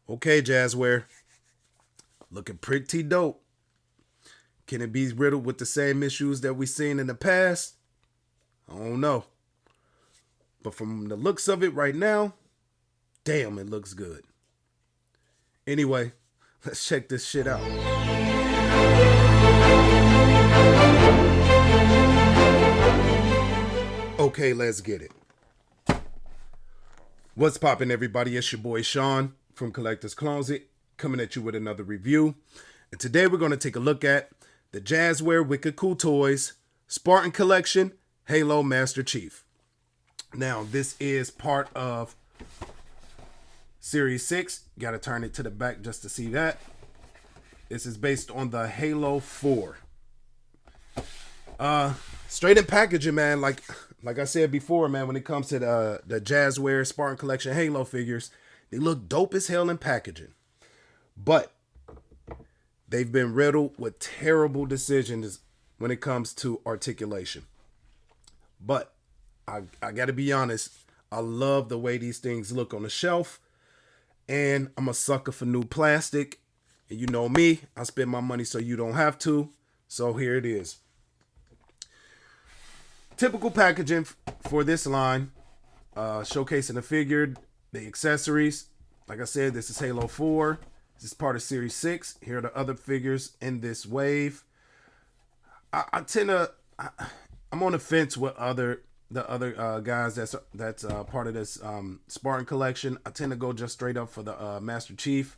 Okay, Jazzware, looking pretty dope. Can it be riddled with the same issues that we seen in the past? I don't know. But from the looks of it right now, damn, it looks good. Anyway, let's check this shit out. Okay, let's get it. What's poppin', everybody? It's your boy Sean from Collector's Closet coming at you with another review. And today we're going to take a look at the Jazwares Wicked Cool Toys Spartan Collection Halo Master Chief. Now, this is part of Series 6. Got to turn it to the back just to see that. This is based on the Halo 4. Straight in packaging, man. Like I said before, man, when it comes to the Jazwares Spartan Collection Halo figures, they look dope as hell in packaging. But they've been riddled with terrible decisions when it comes to articulation. But I got to be honest, I love the way these things look on the shelf. And I'm a sucker for new plastic. And you know me, I spend my money so you don't have to. So here it is. Typical packaging for this line, showcasing the figure, the accessories. Like I said, this is Halo 4. This is part of Series 6. Here are the other figures in this wave. I'm on the fence with the other guys that's part of this Spartan collection. I tend to go just straight up for the Master Chief.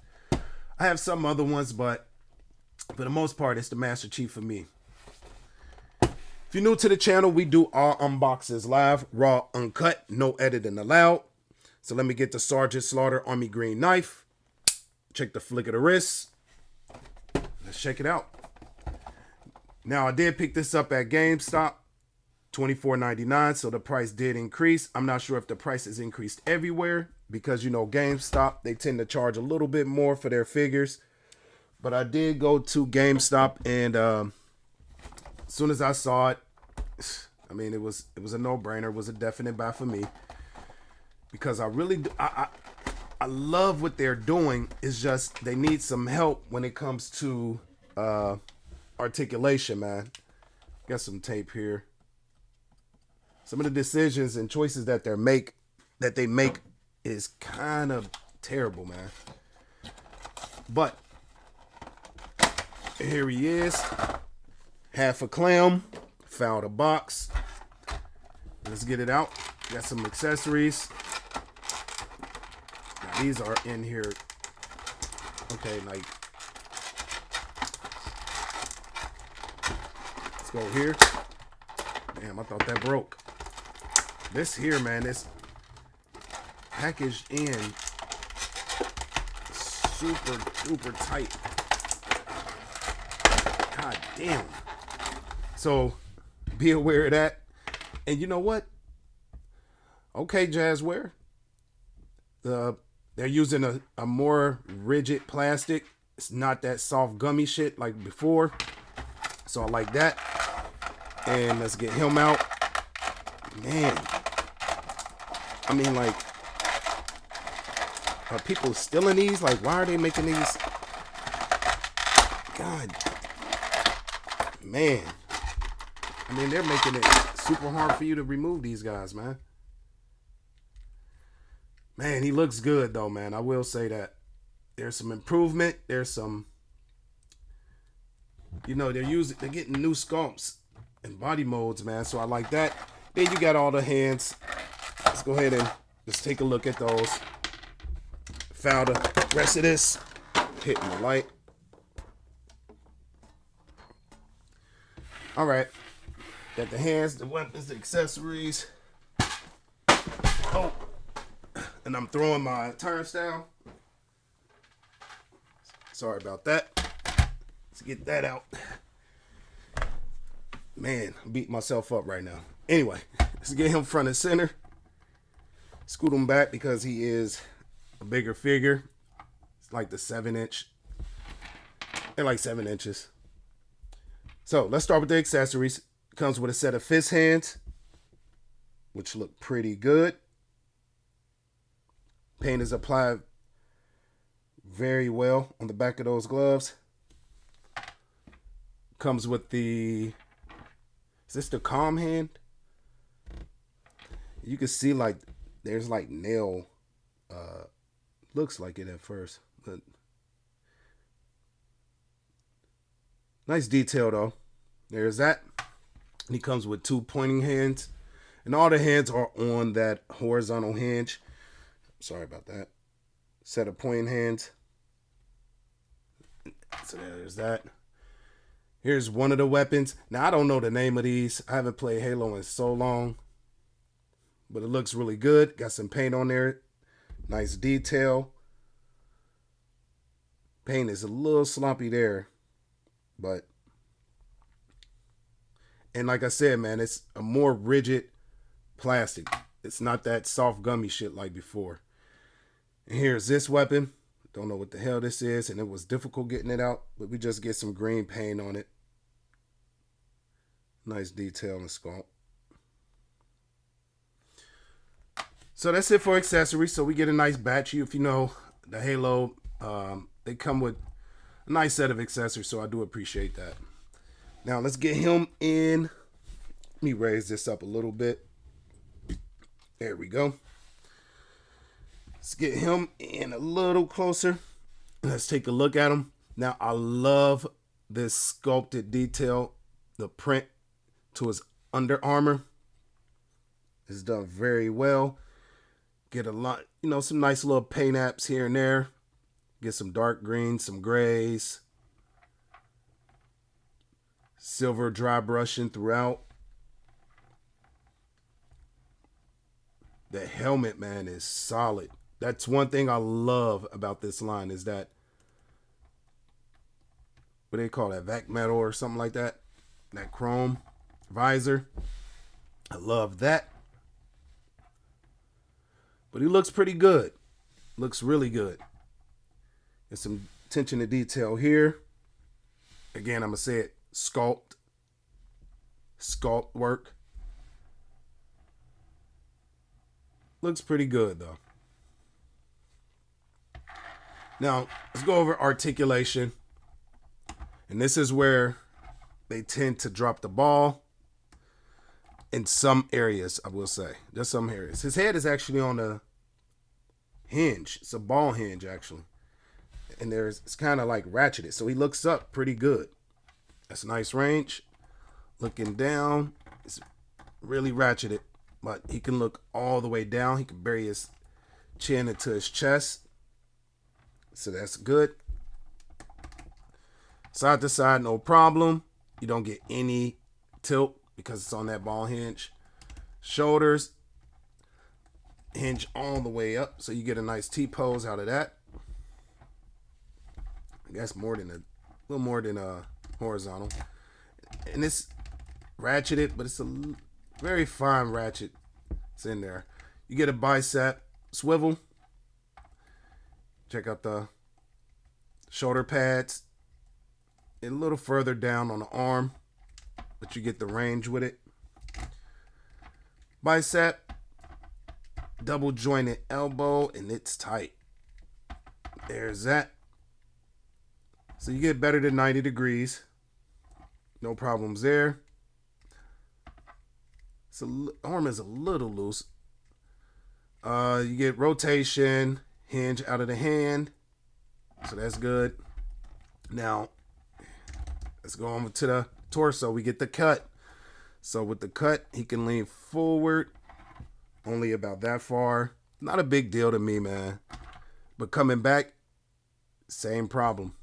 I have some other ones, but for the most part, it's the Master Chief for me. If you're new to the channel, we do all unboxes live, raw, uncut, no editing allowed. So let me get the Sergeant Slaughter Army Green Knife. Check the flick of the wrist. Let's check it out. Now, I did pick this up at GameStop, $24.99, so the price did increase. I'm not sure if the price has increased everywhere because, you know, GameStop, they tend to charge a little bit more for their figures. But I did go to GameStop, and as soon as I saw it, I mean, it was a no-brainer. It was a definite buy for me because I really do, I love what they're doing. It's just they need some help when it comes to articulation, man. Got some tape here. Some of the decisions and choices that they make is kind of terrible, man. But here he is. Half a clam. Found a box. Let's get it out. Got some accessories. Now, these are in here. Okay, like, let's go here. Damn, I thought that broke. This here, man, is packaged in super duper tight. God damn. So be aware of that. And you know what? Okay, Jazwares. They're using a more rigid plastic. It's not that soft gummy shit like before. So I like that. And let's get him out. Man. I mean, like, are people stealing these? Like, why are they making these? God. Man. I mean, they're making it super hard for you to remove these guys, man. Man, he looks good, though, man. I will say that. There's some improvement. There's some, you know, they're getting new sculpts and body modes, man. So I like that. Then you got all the hands. Let's go ahead and just take a look at those. Found the rest of this. Hitting the light. All right. Got the hands, the weapons, the accessories. Oh, and I'm throwing my turnstile. Sorry about that. Let's get that out. Man, I'm beating myself up right now. Anyway, let's get him front and center. Scoot him back because he is a bigger figure. It's like the 7-inch. They're like 7 inches. So let's start with the accessories. Comes with a set of fist hands, which look pretty good. Paint is applied very well on the back of those gloves. Comes with the, is this the calm hand? You can see like there's like nail, looks like it at first, but nice detail though. There's that. And he comes with 2 pointing hands, and all the hands are on that horizontal hinge. Sorry about that. Set of pointing hands. So there's that. Here's one of the weapons. Now I don't know the name of these. I haven't played Halo in so long, but it looks really good. Got some paint on there. Nice detail. Paint is a little sloppy there, but, and like I said, man, it's a more rigid plastic. It's not that soft gummy shit like before. And here's this weapon. Don't know what the hell this is, and it was difficult getting it out, but we just get some green paint on it. Nice detail and sculpt. So that's it for accessories. So we get a nice batch. If you know the Halo, they come with a nice set of accessories, so I do appreciate that. Now let's get him in. Let me raise this up a little bit. There we go. Let's get him in a little closer. Let's take a look at him. Now I love this sculpted detail, the print to his under armor. It's done very well. Get a lot, you know, some nice little paint apps here and there. Get some dark greens, some grays. Silver dry brushing throughout. The helmet, man, is solid. That's one thing I love about this line is that, what do they call that, vac metal or something like that? That chrome visor. I love that. But he looks pretty good. Looks really good. There's some attention to detail here. Again, I'm going to say it. Sculpt work. Looks pretty good though. Now, let's go over articulation. And this is where they tend to drop the ball in some areas, I will say. Just some areas. His head is actually on a hinge. It's a ball hinge, actually. And it's kind of like ratcheted. So he looks up pretty good. That's a nice range. Looking down, it's really ratcheted. But he can look all the way down. He can bury his chin into his chest. So that's good. Side to side, no problem. You don't get any tilt because it's on that ball hinge. Shoulders hinge all the way up. So you get a nice T-pose out of that. I guess a little more than horizontal. And it's ratcheted, but it's a very fine ratchet. It's in there. You get a bicep swivel. Check out the shoulder pads. And a little further down on the arm, but you get the range with it. Bicep, double jointed elbow, and it's tight. There's that. So you get better than 90 degrees. No problems there. So arm is a little loose. You get rotation, hinge out of the hand. So that's good. Now, let's go on to the torso. We get the cut. So with the cut, he can lean forward only about that far. Not a big deal to me, man. But coming back, same problem.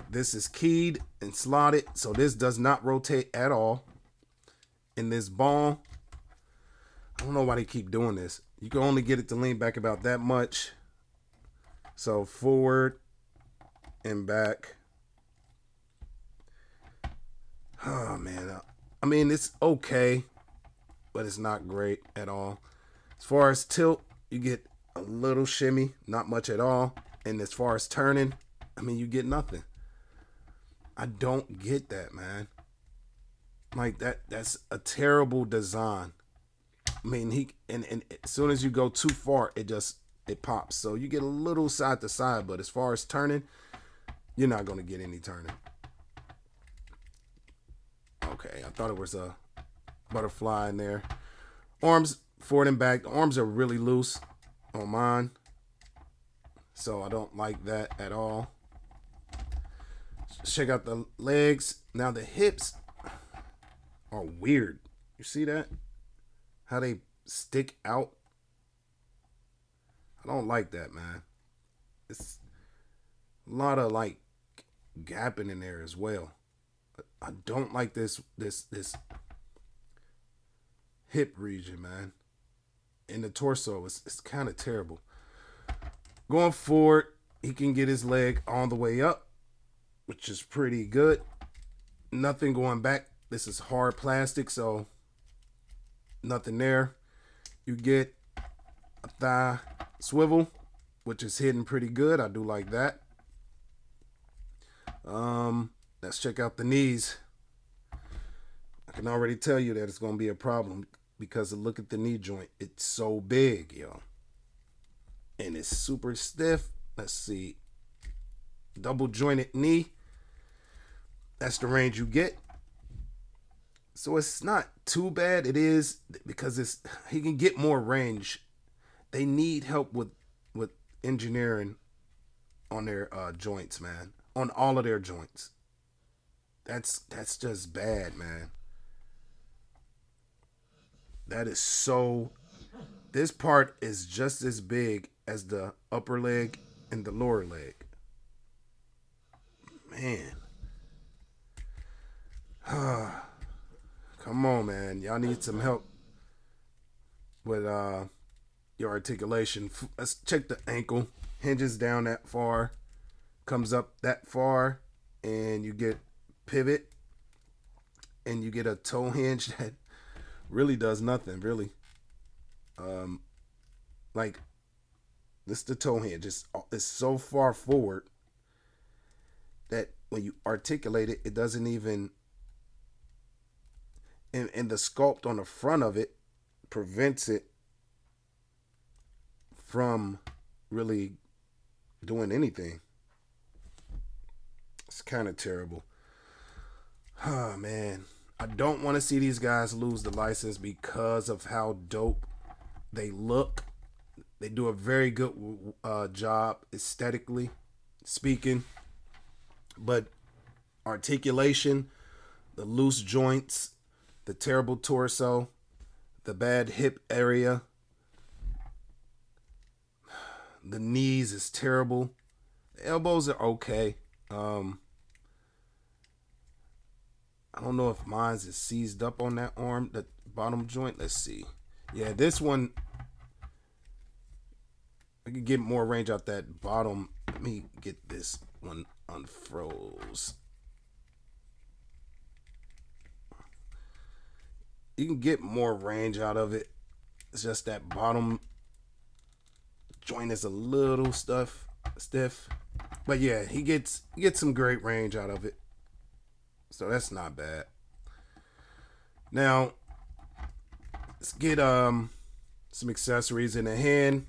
This is keyed and slotted, so this does not rotate at all. In this ball, I don't know why they keep doing this. You can only get it to lean back about that much. So forward and back. Oh, man. I mean, it's okay, but it's not great at all. As far as tilt, you get a little shimmy, not much at all. And as far as turning, I mean, you get nothing. I don't get that, man. Like that's a terrible design. I mean, and as soon as you go too far, it it pops. So you get a little side to side, but as far as turning, you're not going to get any turning. Okay, I thought it was a butterfly in there. Arms forward and back. The arms are really loose on mine, so I don't like that at all. Check out the legs. Now the hips are weird. You see that? How they stick out? I don't like that, man. It's a lot of like gapping in there as well. I don't like this hip region, man. In the torso, it's kind of terrible. Going forward, he can get his leg all the way up, which is pretty good. Nothing going back. This is hard plastic, so nothing there. You get a thigh swivel, which is hidden pretty good. I do like that. Let's check out the knees. I can already tell you that it's going to be a problem because look at the knee joint. It's so big, yo. And it's super stiff. Let's see. Double jointed knee. That's the range you get. So it's not too bad. It is because he can get more range. They need help with engineering on their joints, man. On all of their joints. That's just bad, man. That is so. This part is just as big as the upper leg and the lower leg. Man. Come on, man. Y'all need some help with your articulation. Let's check the ankle. Hinges down that far. Comes up that far. And you get pivot. And you get a toe hinge that really does nothing, really. Like, this is the toe hinge. It's so far forward that when you articulate it, it doesn't even... And the sculpt on the front of it prevents it from really doing anything. It's kind of terrible. Oh, man. I don't want to see these guys lose the license because of how dope they look. They do a very good job aesthetically speaking. But articulation, the loose joints, the terrible torso, the bad hip area, the knees is terrible. The elbows are okay. I don't know if mine's is seized up on that arm, the bottom joint. Let's see. Yeah, this one, I could get more range out that bottom. Let me get this one unfroze. You can get more range out of it. It's just that bottom joint is a little stiff. But yeah, he gets some great range out of it. So that's not bad. Now, let's get some accessories in the hand,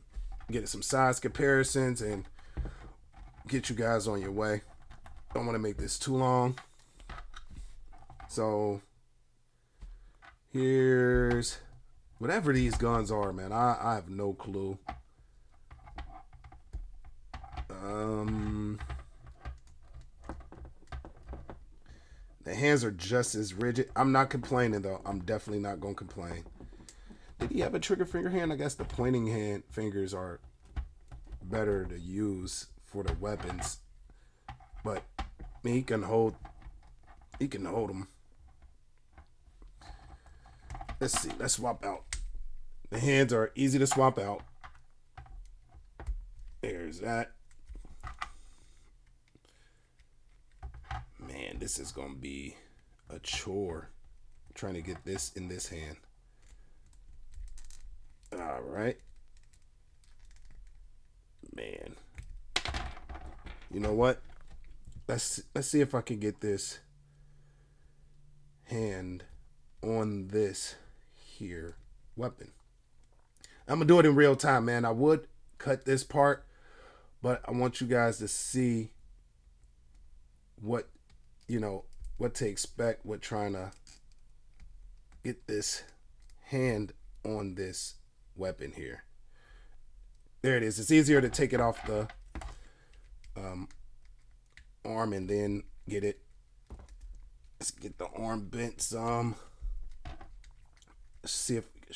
get some size comparisons, and get you guys on your way. Don't want to make this too long. So here's whatever these guns are, man. I have no clue. The hands are just as rigid. I'm not complaining though. I'm definitely not gonna complain. Did he have a trigger finger hand? I guess the pointing hand fingers are better to use for the weapons. But I mean, he can hold them. Let's see. Let's swap out. The hands are easy to swap out. There's that. Man, this is gonna be a chore trying to get this in this hand. All right, man. You know what? Let's see if I can get this hand on this here weapon. I'm gonna do it in real time, man. I would cut this part, but I want you guys to see what, what to expect with trying to get this hand on this weapon here. There it is. It's easier to take it off the arm and then get it. Let's get the arm bent some. Let's see if we can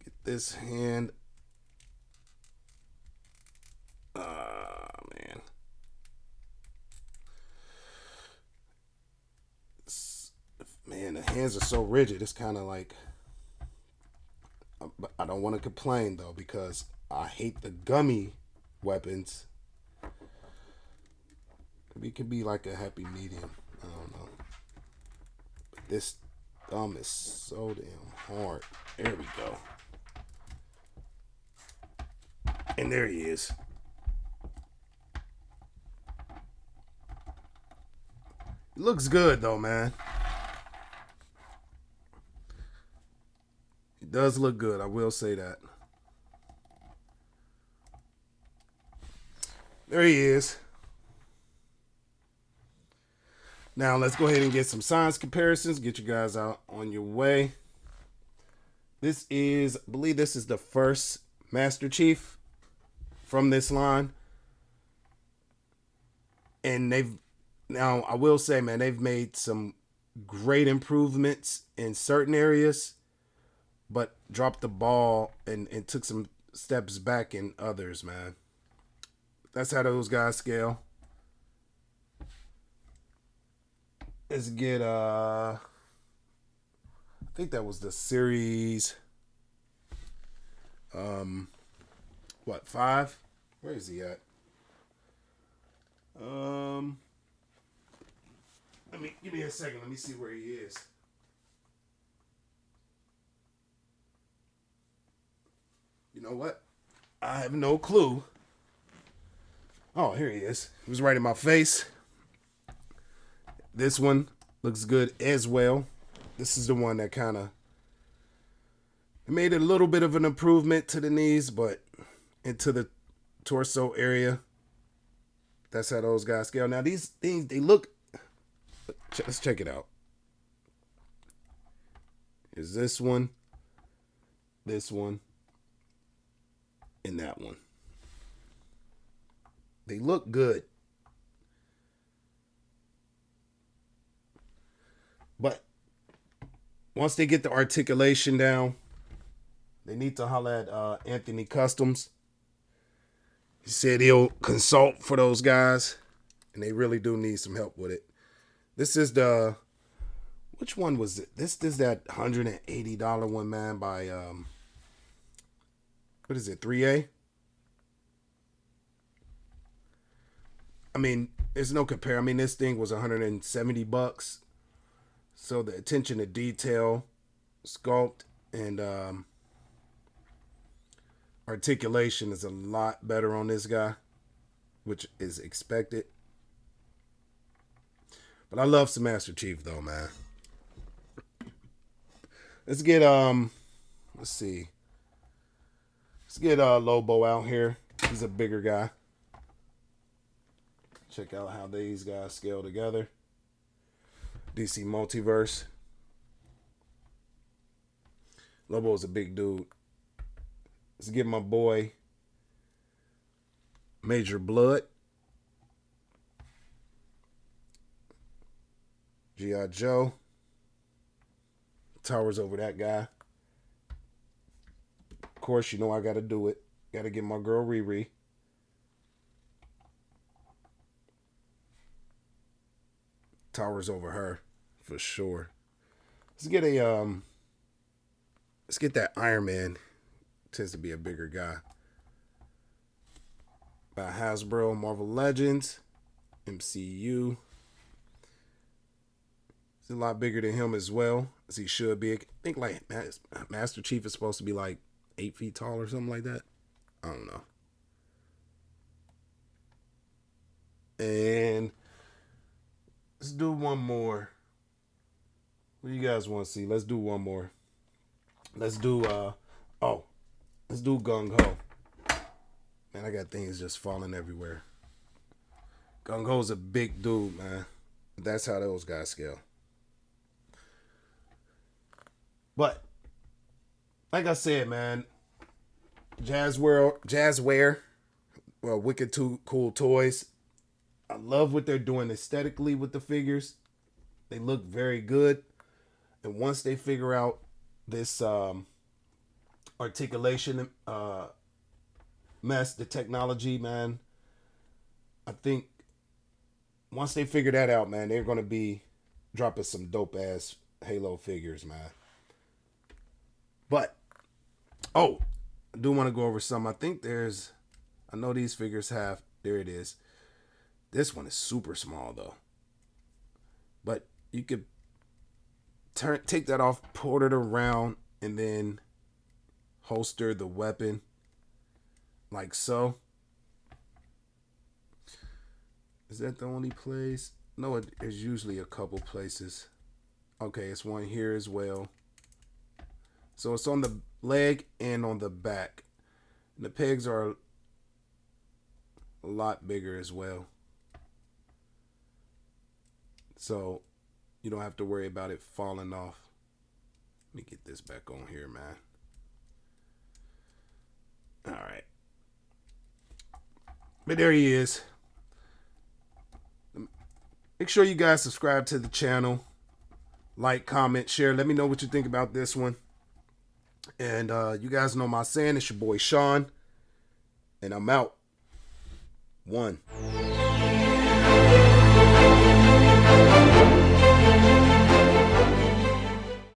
get this hand. Man. Man, the hands are so rigid. It's kind of like, I don't want to complain though, because I hate the gummy weapons. It could be like a happy medium. I don't know. But this thumb is so damn hard. There we go. And there he is. It looks good though, man. It does look good, I will say that. There he is. Now let's go ahead and get some size comparisons. Get you guys out on your way. This is, I believe this is the first Master Chief from this line. And now I will say, man, they've made some great improvements in certain areas, but dropped the ball and took some steps back in others, man. That's how those guys scale. Let's get I think that was the series 5? Where is he at? Give me a second. Let me see where he is. You know what? I have no clue. Oh, here he is. He was right in my face. This one looks good as well. This is the one that kind of made a little bit of an improvement to the knees, but into the torso area. That's how those guys scale. Now these things, they look, let's check it out. Is this one, and that one. They look good. But once they get the articulation down, they need to holler at Anthony Customs. He said he'll consult for those guys, and they really do need some help with it. This is the, which one was it? This is that $180 one, man, by, what is it, 3A? I mean, there's no compare. I mean, this thing was $170. So the attention to detail, sculpt, and articulation is a lot better on this guy, which is expected. But I love some Master Chief though, man. Let's get let's see. Let's get Lobo out here. He's a bigger guy. Check out how these guys scale together. DC Multiverse. Lobo's a big dude. Let's get my boy Major Blood. G.I. Joe. Towers over that guy. Of course, you know I gotta do it. Gotta get my girl Riri. Towers over her for sure. Let's get that Iron Man. Tends to be a bigger guy. By Hasbro, Marvel Legends, MCU. He's a lot bigger than him as well, as he should be. I think like Master Chief is supposed to be like 8 feet tall or something like that. I don't know. And let's do one more. What do you guys want to see? Let's do one more. Let's do let's do Gung Ho. Man, I got things just falling everywhere. Gung Ho's a big dude, man. That's how those guys scale. But like I said, man, Jazware, well, wicked too cool toys. I love what they're doing aesthetically with the figures. They look very good. And once they figure out this articulation mess, the technology, man, I think once they figure that out, man, they're going to be dropping some dope ass Halo figures, man. But, oh, I do want to go over some. I know these figures have, there it is. This one is super small though. But you could take that off, put it around, and then holster the weapon like so. Is that the only place? No, there's usually a couple places. Okay, it's one here as well. So it's on the leg and on the back. And the pegs are a lot bigger as well. So you don't have to worry about it falling off. Let me get this back on here, man. All right. But there he is. Make sure you guys subscribe to the channel. Like, comment, share. Let me know what you think about this one. And you guys know my saying. It's your boy Sean. And I'm out. 1.